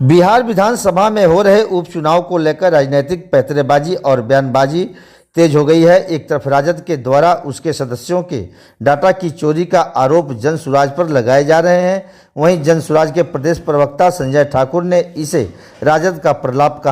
बिहार विधानसभा में हो रहे उपचुनाव को लेकर राजनीतिक पैंतरेबाजी और बयानबाजी तेज हो गई है। एक तरफ राजद के द्वारा उसके सदस्यों के डाटा की चोरी का आरोप जनसुराज पर लगाए जा रहे हैं, वहीं जनसुराज के प्रदेश प्रवक्ता संजय ठाकुर ने इसे राजद का प्रलाप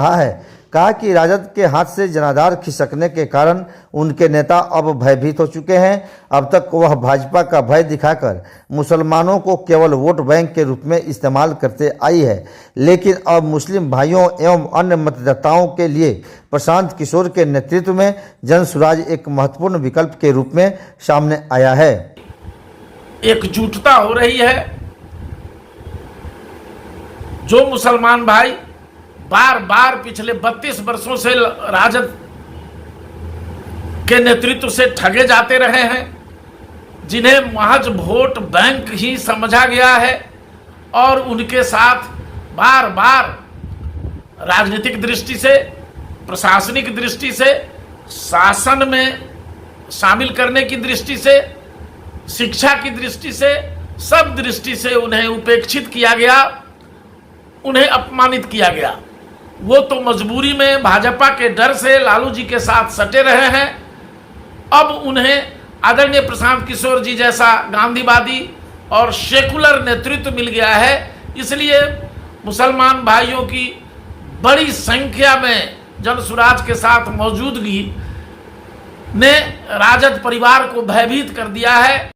कहा कि राजद के हाथ से जनाधार खिसकने के कारण उनके नेता अब भयभीत हो चुके हैं। अब तक वह भाजपा का भय दिखाकर मुसलमानों को केवल वोट बैंक के रूप में इस्तेमाल करते आई है, लेकिन अब मुस्लिम भाइयों एवं अन्य मतदाताओं के लिए प्रशांत किशोर के नेतृत्व में जनसुराज एक महत्वपूर्ण विकल्प के रूप में सामने आया है। एकजुटता हो रही है। जो मुसलमान भाई बार बार पिछले 32 वर्षों से राजद के नेतृत्व से ठगे जाते रहे हैं, जिन्हें महज वोट बैंक ही समझा गया है और उनके साथ बार बार राजनीतिक दृष्टि से, प्रशासनिक दृष्टि से, शासन में शामिल करने की दृष्टि से, शिक्षा की दृष्टि से, सब दृष्टि से उन्हें उपेक्षित किया गया, उन्हें अपमानित किया गया। वो तो मजबूरी में भाजपा के डर से लालू जी के साथ सटे रहे हैं। अब उन्हें आदरणीय प्रशांत किशोर जी जैसा गांधीवादी और सेकुलर नेतृत्व मिल गया है, इसलिए मुसलमान भाइयों की बड़ी संख्या में जनसुराज के साथ मौजूदगी ने राजद परिवार को भयभीत कर दिया है।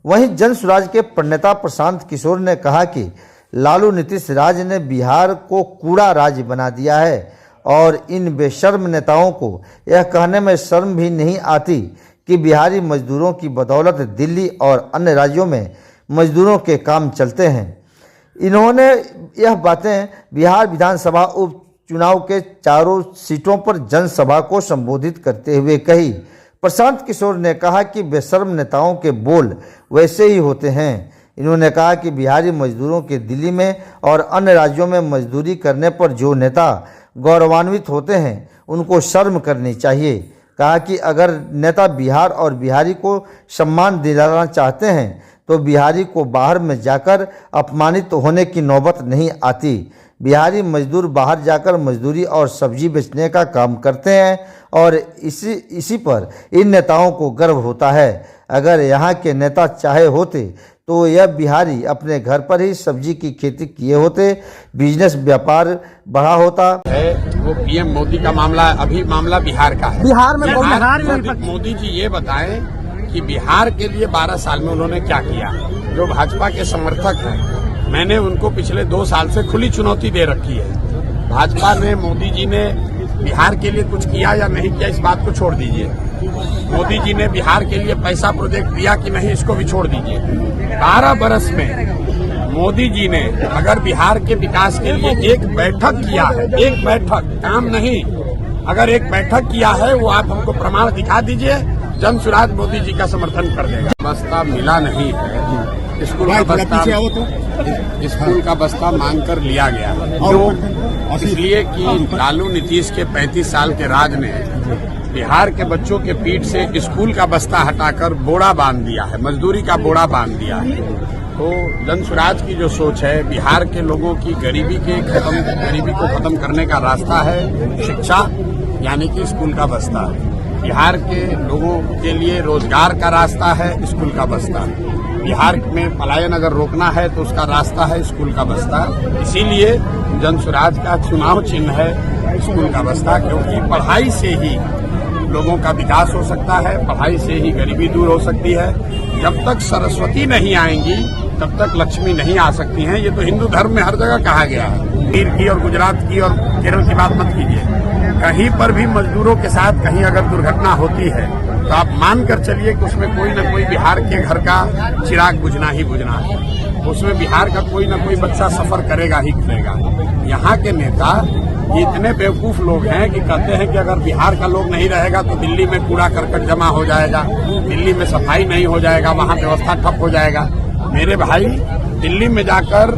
वहीं जनसुराज के प्रणेता प्रशांत किशोर ने कहा कि लालू नीतीश राज ने बिहार को कूड़ा राज्य बना दिया है और इन बेशर्म नेताओं को यह कहने में शर्म भी नहीं आती कि बिहारी मजदूरों की बदौलत दिल्ली और अन्य राज्यों में मजदूरों के काम चलते हैं। इन्होंने यह बातें बिहार विधानसभा उपचुनाव के चारों सीटों पर जनसभा को संबोधित करते हुए कही। प्रशांत किशोर ने कहा कि बेशर्म नेताओं के बोल वैसे ही होते हैं। इन्होंने कहा कि बिहारी मजदूरों के दिल्ली में और अन्य राज्यों में मजदूरी करने पर जो नेता गौरवान्वित होते हैं उनको शर्म करनी चाहिए। कहा कि अगर नेता बिहार और बिहारी को सम्मान दिलाना चाहते हैं तो बिहारी को बाहर में जाकर अपमानित होने की नौबत नहीं आती। बिहारी मजदूर बाहर जाकर मजदूरी और सब्जी बेचने का काम करते हैं और इसी पर इन नेताओं को गर्व होता है। अगर यहाँ के नेता चाहे होते तो यह बिहारी अपने घर पर ही सब्जी की खेती किए होते, बिजनेस व्यापार बढ़ा होता है। वो पीएम मोदी का मामला, अभी मामला बिहार का है। बिहार में मोदी जी ये बताएं कि बिहार के लिए 12 साल में उन्होंने क्या किया। जो भाजपा के समर्थक हैं, मैंने उनको पिछले 2 साल से खुली चुनौती दे रखी है। भाजपा ने, मोदी जी ने बिहार के लिए कुछ किया या नहीं किया, इस बात को छोड़ दीजिए। मोदी जी ने बिहार के लिए पैसा प्रोजेक्ट दिया कि नहीं, इसको भी छोड़ दीजिए। 12 बरस में मोदी जी ने अगर बिहार के विकास के लिए एक बैठक किया है, एक बैठक, काम नहीं, अगर एक बैठक किया है, वो आप हमको प्रमाण दिखा दीजिए, जनसुराज मोदी जी का समर्थन कर देगा। बस्ता मिला नहीं है, स्कूल का बस्ता मांग कर लिया गया, इसलिए कि लालू नीतीश के 35 साल के राज ने बिहार के बच्चों के पीठ से स्कूल का बस्ता हटाकर बोरा बांध दिया है, मजदूरी का बोरा बांध दिया है। तो जनसुराज की जो सोच है, बिहार के लोगों की गरीबी को खत्म करने का रास्ता है शिक्षा, यानी कि स्कूल का बस्ता। बिहार के लोगों के लिए रोजगार का रास्ता है स्कूल का बस्ता। बिहार में पलायन अगर रोकना है तो उसका रास्ता है स्कूल का बस्ता। इसीलिए जनसुराज का चुनाव चिन्ह है स्कूल का बस्ता, क्योंकि पढ़ाई से ही लोगों का विकास हो सकता है, पढ़ाई से ही गरीबी दूर हो सकती है। जब तक सरस्वती नहीं आएंगी तब तक लक्ष्मी नहीं आ सकती हैं। ये तो हिंदू धर्म में हर जगह कहा गया है। गिर की और गुजरात की और केरल की बात मत कीजिए। कहीं पर भी मजदूरों के साथ कहीं अगर दुर्घटना होती है तो आप मान कर चलिए कि उसमें कोई न कोई बिहार के घर का चिराग बुझना ही बुझना है। उसमें बिहार का कोई न कोई बच्चा सफर करेगा ही करेगा। यहाँ के नेता इतने बेवकूफ लोग हैं कि कहते हैं कि अगर बिहार का लोग नहीं रहेगा तो दिल्ली में कूड़ा करकट जमा हो जाएगा, दिल्ली में सफाई नहीं हो जाएगा, वहाँ व्यवस्था ठप हो जाएगा। मेरे भाई, दिल्ली में जाकर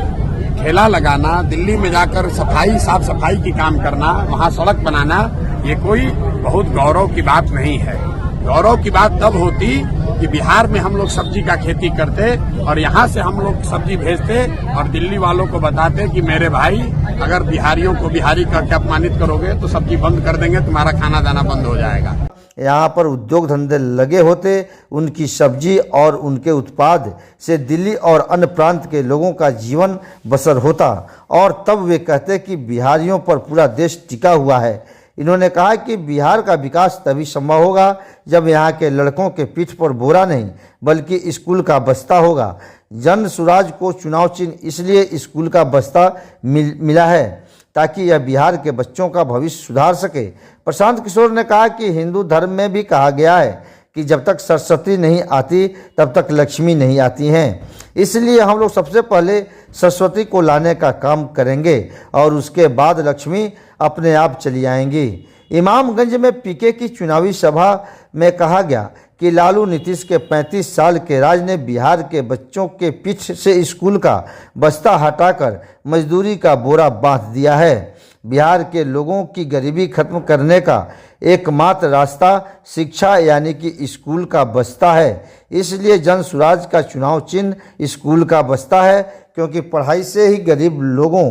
ठेला लगाना, दिल्ली में जाकर साफ सफाई की काम करना, वहाँ सड़क बनाना, ये कोई बहुत गौरव की बात नहीं है। गौरव की बात तब होती कि बिहार में हम लोग सब्जी का खेती करते और यहाँ से हम लोग सब्जी भेजते और दिल्ली वालों को बताते कि मेरे भाई अगर बिहारियों को बिहारी करके अपमानित करोगे तो सब्जी बंद कर देंगे, तुम्हारा खाना दाना बंद हो जाएगा। यहाँ पर उद्योग धंधे लगे होते, उनकी सब्जी और उनके उत्पाद से दिल्ली और अन्य प्रांत के लोगों का जीवन बसर होता और तब वे कहते कि बिहारियों पर पूरा देश टिका हुआ है। इन्होंने कहा कि बिहार का विकास तभी संभव होगा जब यहाँ के लड़कों के पीठ पर बोरा नहीं बल्कि स्कूल का बस्ता होगा। जन सुराज को चुनाव चिन्ह इसलिए स्कूल का बस्ता मिला है ताकि यह बिहार के बच्चों का भविष्य सुधार सके। प्रशांत किशोर ने कहा कि हिंदू धर्म में भी कहा गया है कि जब तक सरस्वती नहीं आती तब तक लक्ष्मी नहीं आती हैं। इसलिए हम लोग सबसे पहले सरस्वती को लाने का काम करेंगे और उसके बाद लक्ष्मी अपने आप चली आएंगी। इमामगंज में पीके की चुनावी सभा में कहा गया कि लालू नीतीश के 35 साल के राज ने बिहार के बच्चों के पीठ से स्कूल का बस्ता हटाकर मजदूरी का बोरा बांध दिया है। बिहार के लोगों की गरीबी खत्म करने का एकमात्र रास्ता शिक्षा यानी कि स्कूल का बस्ता है। इसलिए जन सुराज का चुनाव चिन्ह स्कूल का बस्ता है, क्योंकि पढ़ाई से ही गरीब लोगों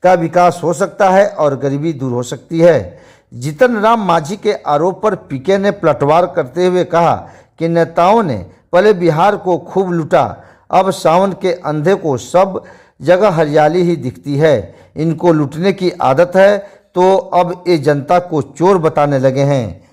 का विकास हो सकता है और गरीबी दूर हो सकती है। जीतन राम मांझी के आरोप पर पीके ने पलटवार करते हुए कहा कि नेताओं ने पहले बिहार को खूब लूटा, अब सावन के अंधे को सब जगह हरियाली ही दिखती है। इनको लूटने की आदत है तो अब ये जनता को चोर बताने लगे हैं।